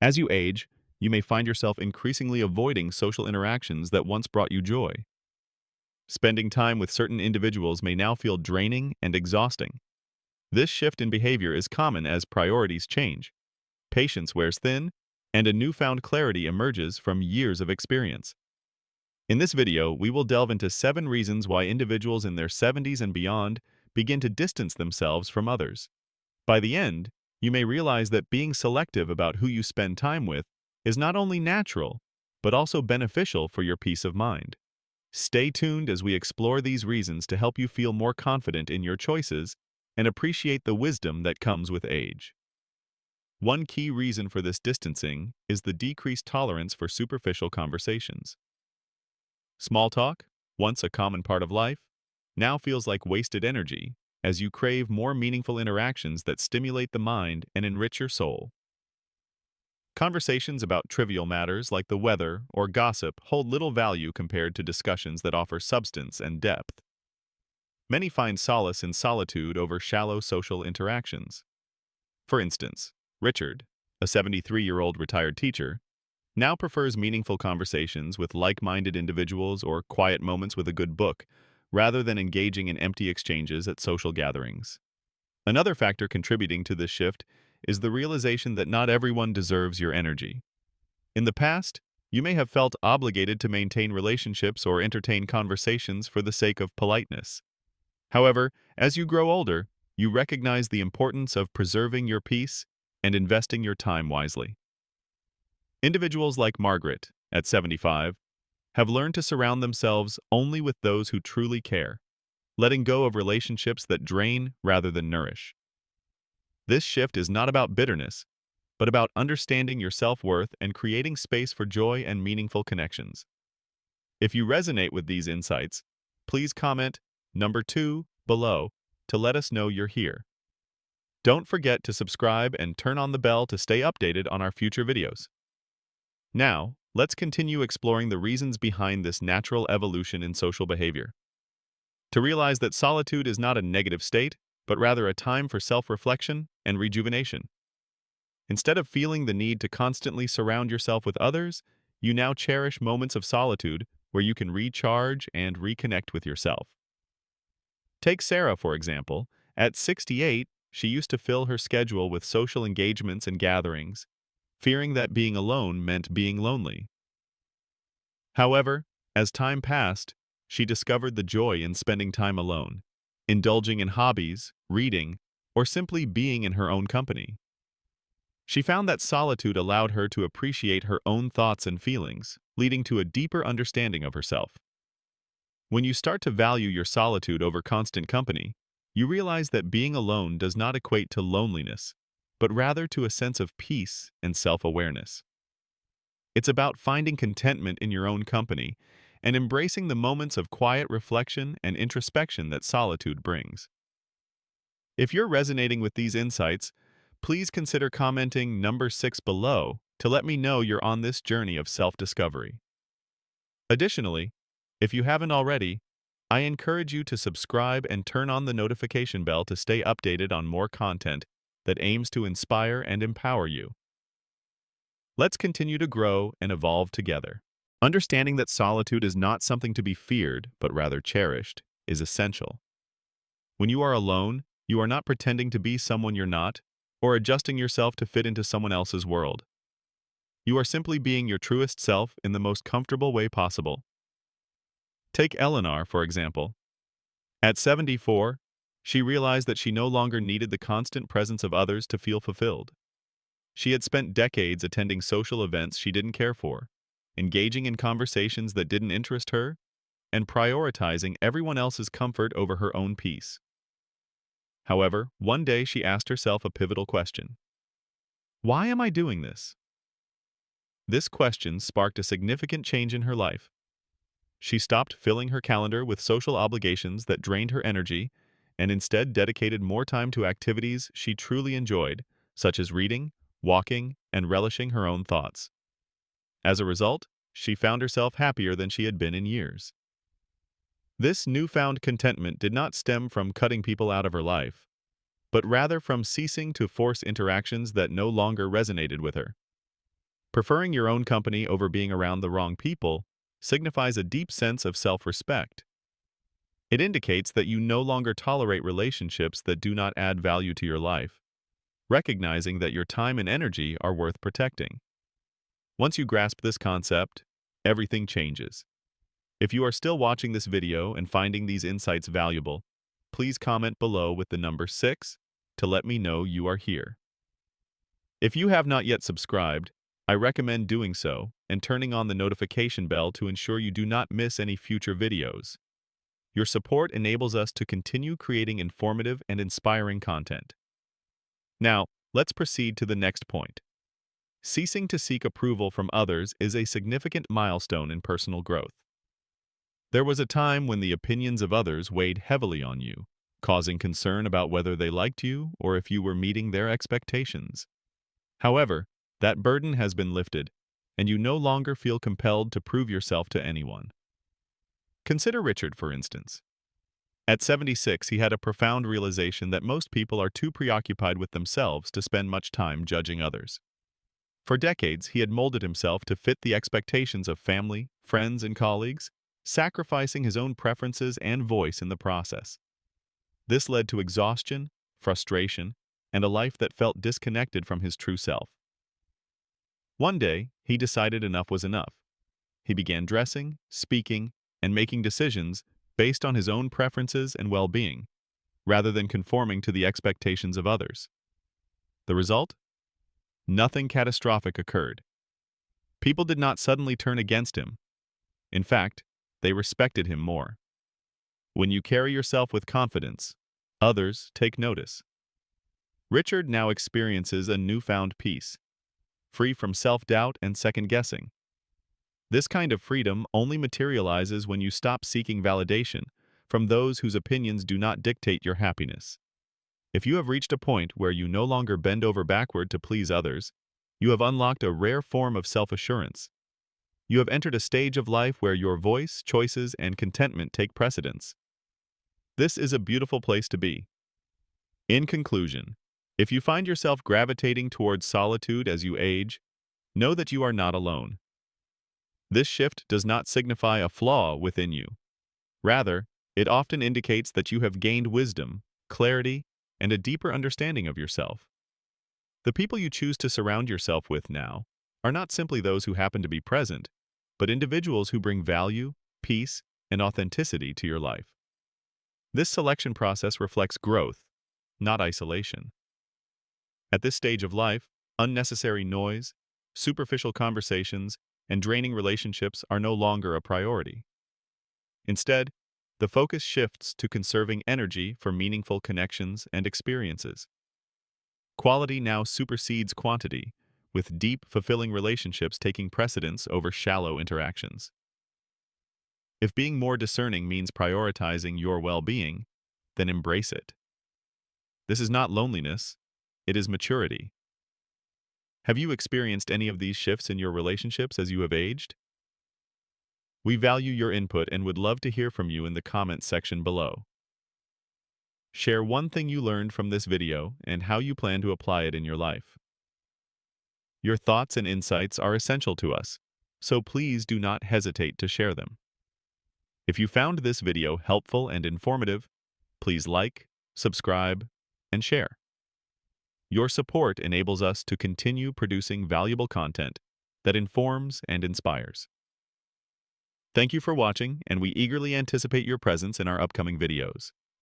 As you age, you may find yourself increasingly avoiding social interactions that once brought you joy. Spending time with certain individuals may now feel draining and exhausting. This shift in behavior is common as priorities change, patience wears thin, and a newfound clarity emerges from years of experience. In this video, we will delve into 7 reasons why individuals in their 70s and beyond begin to distance themselves from others. By the end, you may realize that being selective about who you spend time with is not only natural, but also beneficial for your peace of mind. Stay tuned as we explore these reasons to help you feel more confident in your choices and appreciate the wisdom that comes with age. One key reason for this distancing is the decreased tolerance for superficial conversations. Small talk, once a common part of life, now feels like wasted energy as you crave more meaningful interactions that stimulate the mind and enrich your soul. Conversations about trivial matters like the weather or gossip hold little value compared to discussions that offer substance and depth. Many find solace in solitude over shallow social interactions. For instance, Richard, a 73-year-old retired teacher, now prefers meaningful conversations with like-minded individuals or quiet moments with a good book, rather than engaging in empty exchanges at social gatherings. Another factor contributing to this shift is the realization that not everyone deserves your energy. In the past, you may have felt obligated to maintain relationships or entertain conversations for the sake of politeness. However, as you grow older, you recognize the importance of preserving your peace and investing your time wisely. Individuals like Margaret, at 75, have learned to surround themselves only with those who truly care, letting go of relationships that drain rather than nourish. This shift is not about bitterness, but about understanding your self-worth and creating space for joy and meaningful connections. If you resonate with these insights, please comment number 2 below to let us know you're here. Don't forget to subscribe and turn on the bell to stay updated on our future videos. Now, let's continue exploring the reasons behind this natural evolution in social behavior. To realize that solitude is not a negative state, but rather a time for self-reflection and rejuvenation. Instead of feeling the need to constantly surround yourself with others, you now cherish moments of solitude where you can recharge and reconnect with yourself. Take Sarah, for example. At 68, she used to fill her schedule with social engagements and gatherings, fearing that being alone meant being lonely. However, as time passed, she discovered the joy in spending time alone, indulging in hobbies, reading, or simply being in her own company. She found that solitude allowed her to appreciate her own thoughts and feelings, leading to a deeper understanding of herself. When you start to value your solitude over constant company, you realize that being alone does not equate to loneliness, but rather to a sense of peace and self-awareness. It's about finding contentment in your own company and embracing the moments of quiet reflection and introspection that solitude brings. If you're resonating with these insights, please consider commenting number 6 below to let me know you're on this journey of self-discovery. Additionally, if you haven't already, I encourage you to subscribe and turn on the notification bell to stay updated on more content that aims to inspire and empower you. Let's continue to grow and evolve together. Understanding that solitude is not something to be feared, but rather cherished, is essential. When you are alone, you are not pretending to be someone you're not, or adjusting yourself to fit into someone else's world. You are simply being your truest self in the most comfortable way possible. Take Eleanor, for example. At 74, she realized that she no longer needed the constant presence of others to feel fulfilled. She had spent decades attending social events she didn't care for, engaging in conversations that didn't interest her, and prioritizing everyone else's comfort over her own peace. However, one day she asked herself a pivotal question. Why am I doing this? This question sparked a significant change in her life. She stopped filling her calendar with social obligations that drained her energy and instead dedicated more time to activities she truly enjoyed, such as reading, walking, and relishing her own thoughts. As a result, she found herself happier than she had been in years. This newfound contentment did not stem from cutting people out of her life, but rather from ceasing to force interactions that no longer resonated with her. Preferring your own company over being around the wrong people signifies a deep sense of self-respect. It indicates that you no longer tolerate relationships that do not add value to your life, recognizing that your time and energy are worth protecting. Once you grasp this concept, everything changes. If you are still watching this video and finding these insights valuable, please comment below with the number 6 to let me know you are here. If you have not yet subscribed, I recommend doing so and turning on the notification bell to ensure you do not miss any future videos. Your support enables us to continue creating informative and inspiring content. Now, let's proceed to the next point. Ceasing to seek approval from others is a significant milestone in personal growth. There was a time when the opinions of others weighed heavily on you, causing concern about whether they liked you or if you were meeting their expectations. However, that burden has been lifted, and you no longer feel compelled to prove yourself to anyone. Consider Richard, for instance. At 76, he had a profound realization that most people are too preoccupied with themselves to spend much time judging others. For decades, he had molded himself to fit the expectations of family, friends, and colleagues, sacrificing his own preferences and voice in the process. This led to exhaustion, frustration, and a life that felt disconnected from his true self. One day, he decided enough was enough. He began dressing, speaking, and making decisions based on his own preferences and well-being, rather than conforming to the expectations of others. The result? Nothing catastrophic occurred. People did not suddenly turn against him. In fact, they respected him more. When you carry yourself with confidence, others take notice. Richard now experiences a newfound peace, free from self-doubt and second-guessing. This kind of freedom only materializes when you stop seeking validation from those whose opinions do not dictate your happiness. If you have reached a point where you no longer bend over backward to please others, you have unlocked a rare form of self-assurance. You have entered a stage of life where your voice, choices, and contentment take precedence. This is a beautiful place to be. In conclusion, if you find yourself gravitating towards solitude as you age, know that you are not alone. This shift does not signify a flaw within you. Rather, it often indicates that you have gained wisdom, clarity, and a deeper understanding of yourself. The people you choose to surround yourself with now are not simply those who happen to be present, but individuals who bring value, peace, and authenticity to your life. This selection process reflects growth, not isolation. At this stage of life, unnecessary noise, superficial conversations, and draining relationships are no longer a priority. Instead, the focus shifts to conserving energy for meaningful connections and experiences. Quality now supersedes quantity, with deep, fulfilling relationships taking precedence over shallow interactions. If being more discerning means prioritizing your well-being, then embrace it. This is not loneliness, it is maturity. Have you experienced any of these shifts in your relationships as you have aged? We value your input and would love to hear from you in the comments section below. Share one thing you learned from this video and how you plan to apply it in your life. Your thoughts and insights are essential to us, so please do not hesitate to share them. If you found this video helpful and informative, please like, subscribe, and share. Your support enables us to continue producing valuable content that informs and inspires. Thank you for watching, and we eagerly anticipate your presence in our upcoming videos.